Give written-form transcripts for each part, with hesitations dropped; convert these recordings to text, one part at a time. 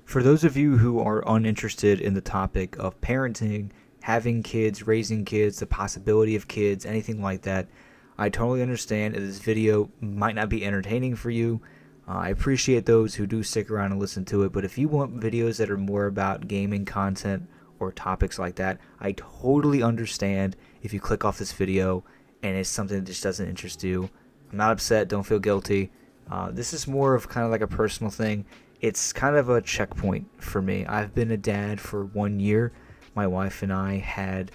For those of you who are uninterested in the topic of parenting, having kids, raising kids, the possibility of kids, anything like that, I totally understand that this video might not be entertaining for you. I appreciate those who do stick around and listen to it, but if you want videos that are more about gaming content or topics like that, I totally understand if you click off this video and it's something that just doesn't interest you. I'm not upset, don't feel guilty. This is more of kind of like a personal thing. It's kind of a checkpoint for me. I've been a dad for 1 year. My wife and I had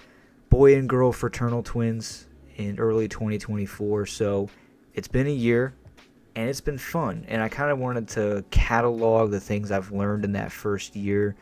boy and girl fraternal twins in early 2024, so it's been a year and it's been fun. And I kind of wanted to catalog the things I've learned in that first year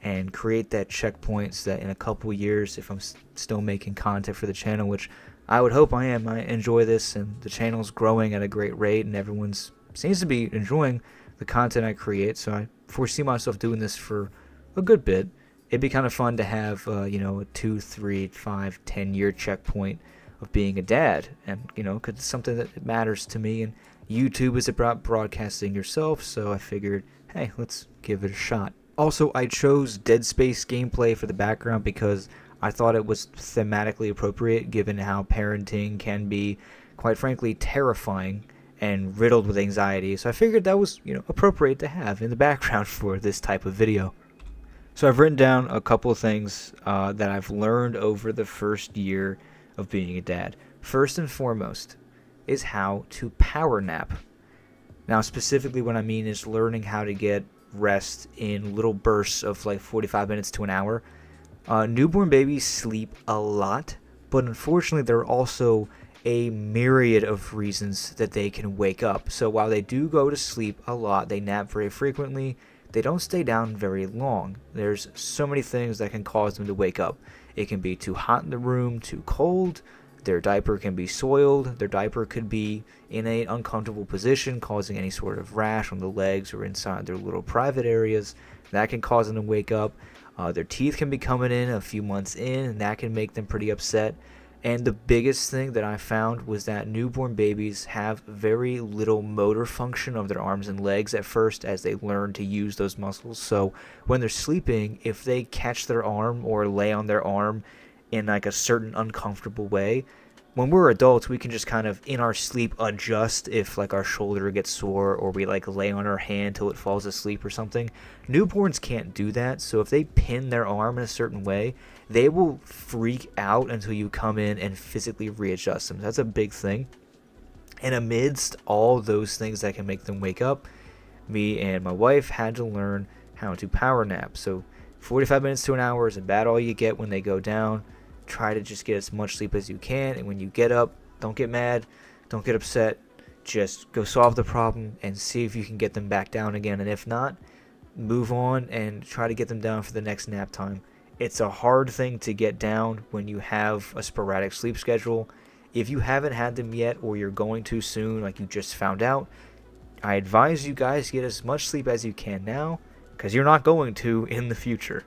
and create that checkpoint so that in a couple years, if I'm still making content for the channel, which I would hope I am, I enjoy this and the channel's growing at a great rate and everyone's seems to be enjoying the content I create, so I foresee myself doing this for a good bit. It'd be kind of fun to have, a 2, 3, 5, 10-year checkpoint of being a dad, and because it's something that matters to me. And YouTube is about broadcasting yourself, so I figured, hey, let's give it a shot. Also, I chose Dead Space gameplay for the background because I thought it was thematically appropriate, given how parenting can be, quite frankly, terrifying and riddled with anxiety, so I figured that was, appropriate to have in the background for this type of video. So I've written down a couple of things that I've learned over the first year of being a dad. First and foremost is how to power nap. Now, specifically what I mean is learning how to get rest in little bursts of like 45 minutes to an hour. Newborn babies sleep a lot, but unfortunately there are also a myriad of reasons that they can wake up. So while they do go to sleep a lot, they nap very frequently, they don't stay down very long. There's so many things that can cause them to wake up. It can be too hot in the room, too cold, their diaper can be soiled, their diaper could be in an uncomfortable position, causing any sort of rash on the legs or inside their little private areas. That can cause them to wake up. Their teeth can be coming in a few months in, and that can make them pretty upset. And the biggest thing that I found was that newborn babies have very little motor function of their arms and legs at first as they learn to use those muscles. So when they're sleeping, if they catch their arm or lay on their arm in like a certain uncomfortable way, when we're adults, we can just kind of in our sleep adjust if like our shoulder gets sore or we like lay on our hand till it falls asleep or something. Newborns can't do that, so if they pin their arm in a certain way, they will freak out until you come in and physically readjust them. That's a big thing. And amidst all those things that can make them wake up, me and my wife had to learn how to power nap. So 45 minutes to an hour is about all you get when they go down. Try to just get as much sleep as you can, and when you get up, don't get mad, don't get upset, just go solve the problem and see if you can get them back down again, and if not, move on and try to get them down for the next nap time. It's a hard thing to get down when you have a sporadic sleep schedule. If you haven't had them yet, or you're going to soon, like you just found out, I advise you guys get as much sleep as you can now, because you're not going to in the future.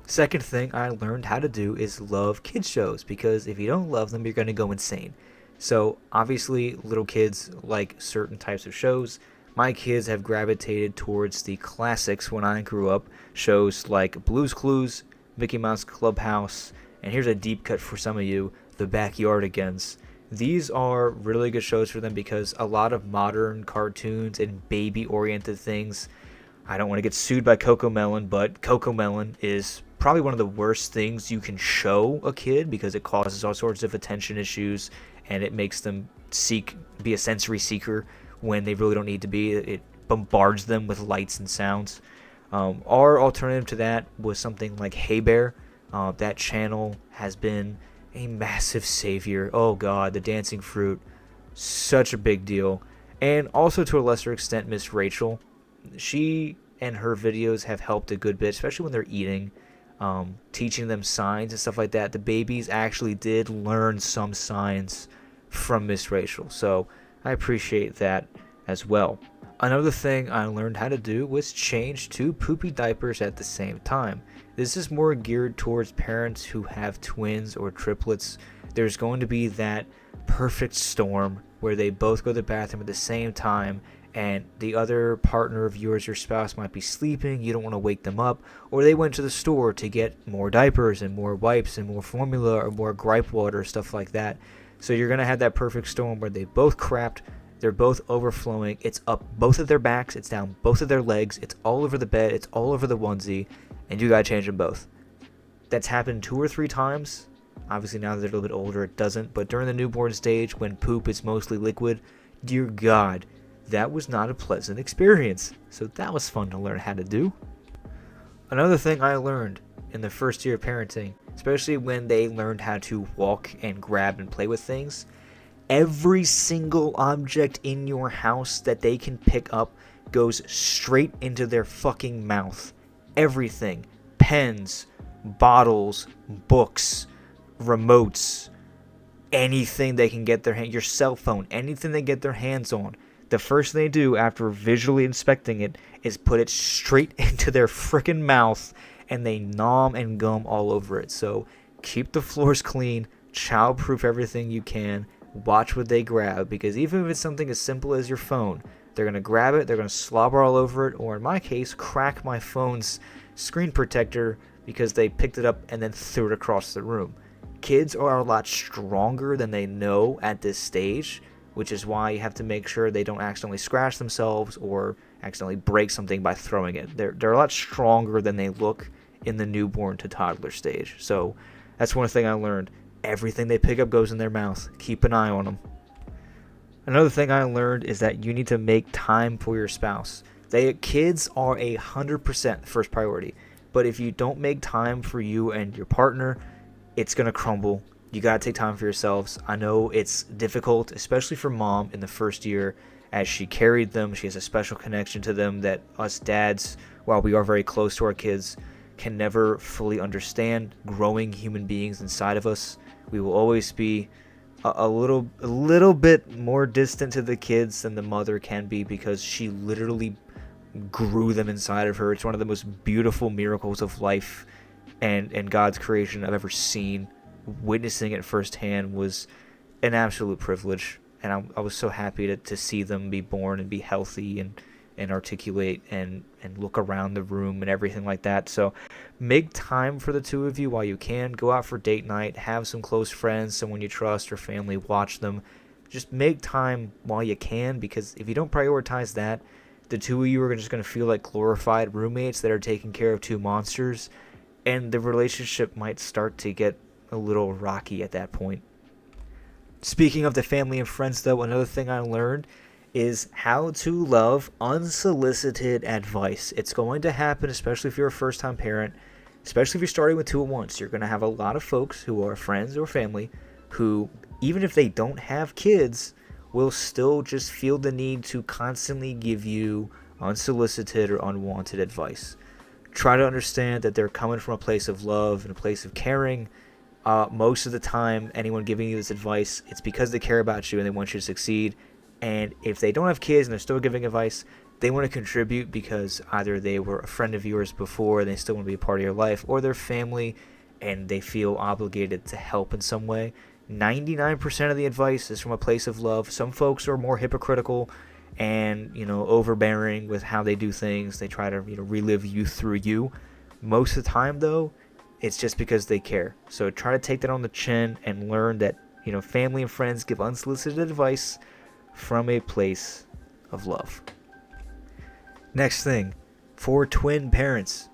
Second thing I learned how to do is love kids shows, because if you don't love them, you're going to go insane. So obviously little kids like certain types of shows. My kids have gravitated towards the classics when I grew up, shows like Blue's Clues, Mickey Mouse Clubhouse, and here's a deep cut for some of you, The Backyardigans. These are really good shows for them because a lot of modern cartoons and baby-oriented things, I don't want to get sued by CoComelon, but CoComelon is probably one of the worst things you can show a kid because it causes all sorts of attention issues and it makes them be a sensory seeker when they really don't need to be. It bombards them with lights and sounds. Our alternative to that was something like Hey Bear. That channel has been a massive savior. Oh god, the dancing fruit, such a big deal. And also to a lesser extent Miss Rachel. She and her videos have helped a good bit, especially when they're eating. Teaching them signs and stuff like that. The babies actually did learn some signs from Miss Rachel, so I appreciate that as well. Another thing I learned how to do was change 2 poopy diapers at the same time. This is more geared towards parents who have twins or triplets. There's going to be that perfect storm where they both go to the bathroom at the same time and the other partner of yours, your spouse, might be sleeping. You don't want to wake them up, or they went to the store to get more diapers and more wipes and more formula or more gripe water, stuff like that. So you're going to have that perfect storm where they both crapped, they're both overflowing, it's up both of their backs, it's down both of their legs, it's all over the bed, it's all over the onesie, and you got to change them both. That's happened 2 or 3 times. Obviously now that they're a little bit older it doesn't, but during the newborn stage when poop is mostly liquid, dear God, that was not a pleasant experience. So that was fun to learn how to do. Another thing I learned in the first year of parenting, especially when they learned how to walk and grab and play with things, every single object in your house that they can pick up goes straight into their fucking mouth. Everything. Pens, bottles, books, remotes, anything they can get their hand, your cell phone, anything they get their hands on. The first thing they do after visually inspecting it is put it straight into their frickin' mouth, and they nom and gum all over it. So keep the floors clean, child-proof everything you can, watch what they grab, because even if it's something as simple as your phone, they're going to grab it, they're going to slobber all over it, or in my case, crack my phone's screen protector because they picked it up and then threw it across the room. Kids are a lot stronger than they know at this stage, which is why you have to make sure they don't accidentally scratch themselves or accidentally break something by throwing it. They're a lot stronger than they look in the newborn to toddler stage. So that's one thing I learned. Everything they pick up goes in their mouth. Keep an eye on them. Another thing I learned is that you need to make time for your spouse. Kids are 100% first priority. But if you don't make time for you and your partner, it's going to crumble. You got to take time for yourselves. I know it's difficult, especially for mom in the first year. As she carried them, she has a special connection to them that us dads, while we are very close to our kids, can never fully understand. Growing human beings inside of us, we will always be a little bit more distant to the kids than the mother can be, because she literally grew them inside of her. It's one of the most beautiful miracles of life and God's creation I've ever seen. Witnessing it firsthand was an absolute privilege, and I was so happy to see them be born and be healthy and articulate and look around the room and everything like that. So make time for the two of you while you can. Go out for date night, have some close friends, someone you trust or family, watch them. Just make time while you can, because if you don't prioritize that, the two of you are just going to feel like glorified roommates that are taking care of two monsters, and the relationship might start to get a little rocky at that point. Speaking of the family and friends, though, another thing I learned is how to love unsolicited advice. It's going to happen, especially if you're a first-time parent, especially if you're starting with two at once. You're going to have a lot of folks who are friends or family who, even if they don't have kids, will still just feel the need to constantly give you unsolicited or unwanted advice. Try to understand that they're coming from a place of love and a place of caring. Most of the time, anyone giving you this advice, it's because they care about you and they want you to succeed. And if they don't have kids and they're still giving advice, they want to contribute because either they were a friend of yours before and they still want to be a part of your life, or they're family and they feel obligated to help in some way. 99% of the advice is from a place of love. Some folks are more hypocritical and, overbearing with how they do things. They try to, relive youth through you. Most of the time, though, it's just because they care. So try to take that on the chin and learn that, family and friends give unsolicited advice from a place of love. Next thing, for twin parents,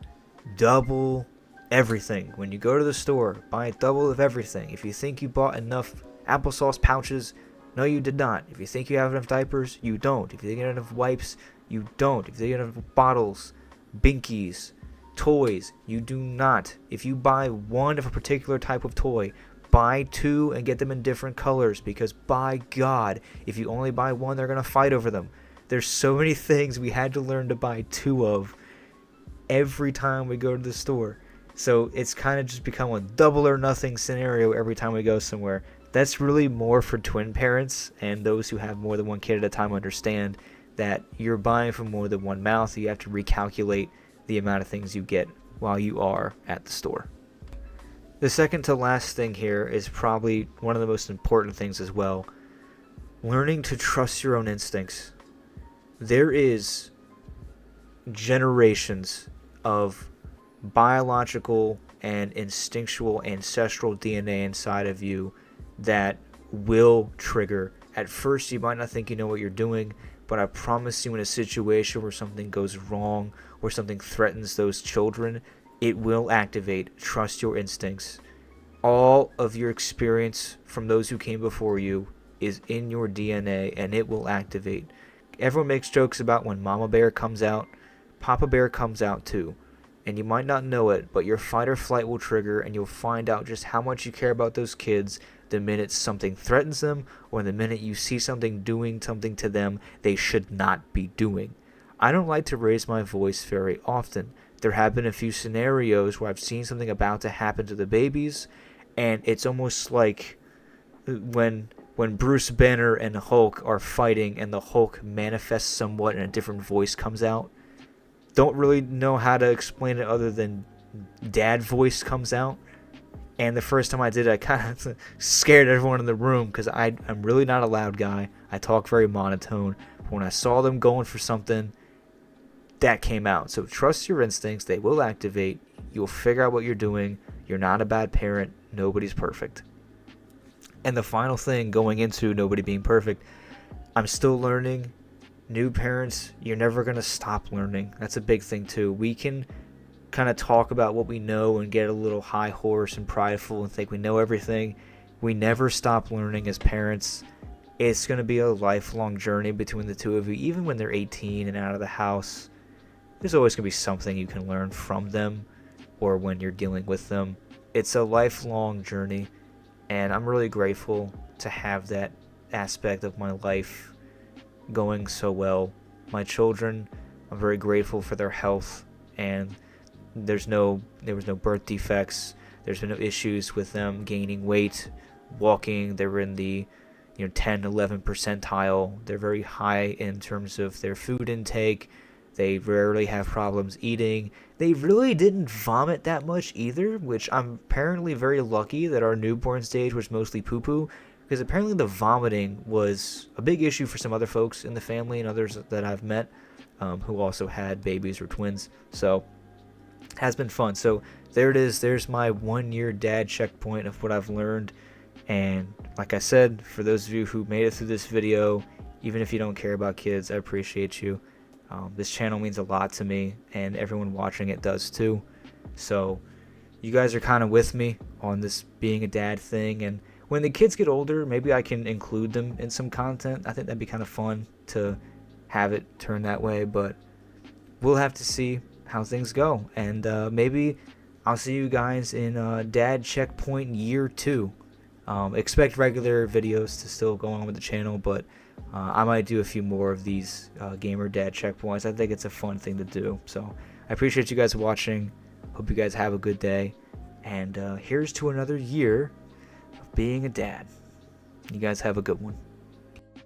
double everything. When you go to the store, buy double of everything. If you think you bought enough applesauce pouches, no, you did not. If you think you have enough diapers, you don't. If you think you have enough wipes, you don't. If you think you have enough bottles, binkies, toys, you do not. If you buy one of a particular type of toy, buy two and get them in different colors, because by God, if you only buy one, they're going to fight over them. There's so many things we had to learn to buy two of every time we go to the store. So it's kind of just become a double or nothing scenario every time we go somewhere. That's really more for twin parents, and those who have more than one kid at a time understand that you're buying from more than one mouth. So you have to recalculate the amount of things you get while you are at the store. The second to last thing here is probably one of the most important things as well. Learning to trust your own instincts. there is generations of biological and instinctual ancestral DNA inside of you that will trigger. At first, you might not think you know what you're doing, but I promise you, in a situation where something goes wrong or something threatens those children, it will activate. Trust your instincts. All of your experience from those who came before you is in your DNA, and it will activate. Everyone makes jokes about when Mama Bear comes out. Papa Bear comes out too. And you might not know it, but your fight or flight will trigger, and you'll find out just how much you care about those kids the minute something threatens them, or the minute you see something doing something to them they should not be doing. I don't like to raise my voice very often. There have been a few scenarios where I've seen something about to happen to the babies, and it's almost like when Bruce Banner and Hulk are fighting and the Hulk manifests somewhat and a different voice comes out. Don't really know how to explain it other than dad voice comes out. And the first time I did it, I kind of scared everyone in the room because I'm really not a loud guy. I talk very monotone. But when I saw them going for something, that came out. So trust your instincts. They will activate. You'll figure out what you're doing. You're not a bad parent. Nobody's perfect. And the final thing going into nobody being perfect, I'm still learning. New parents, you're never going to stop learning. That's a big thing too. We can kind of talk about what we know and get a little high horse and prideful and think we know everything. We never stop learning as parents. It's going to be a lifelong journey between the two of you. Even when they're 18 and out of the house, there's always going to be something you can learn from them or when you're dealing with them. It's a lifelong journey, and I'm really grateful to have that aspect of my life going so well. My children, I'm very grateful for their health, and there was no birth defects. There's been no issues with them gaining weight, walking. They were in the 10, 11 percentile. They're very high in terms of their food intake. They rarely have problems eating. They really didn't vomit that much either, which I'm apparently very lucky that our newborn stage was mostly poo-poo, because apparently the vomiting was a big issue for some other folks in the family and others that I've met who also had babies or twins. So it has been fun. So there it is. There's my 1-year dad checkpoint of what I've learned. And like I said, for those of you who made it through this video, even if you don't care about kids, I appreciate you. This channel means a lot to me, and everyone watching it does too. So you guys are kind of with me on this being a dad thing, and when the kids get older, maybe I can include them in some content. I think that'd be kind of fun to have it turn that way, but we'll have to see how things go. And maybe I'll see you guys in Dad Checkpoint Year 2. Expect regular videos to still go on with the channel, but I might do a few more of these Gamer Dad Checkpoints. I think it's a fun thing to do. So I appreciate you guys watching. Hope you guys have a good day. And here's to another year of being a dad. You guys have a good one.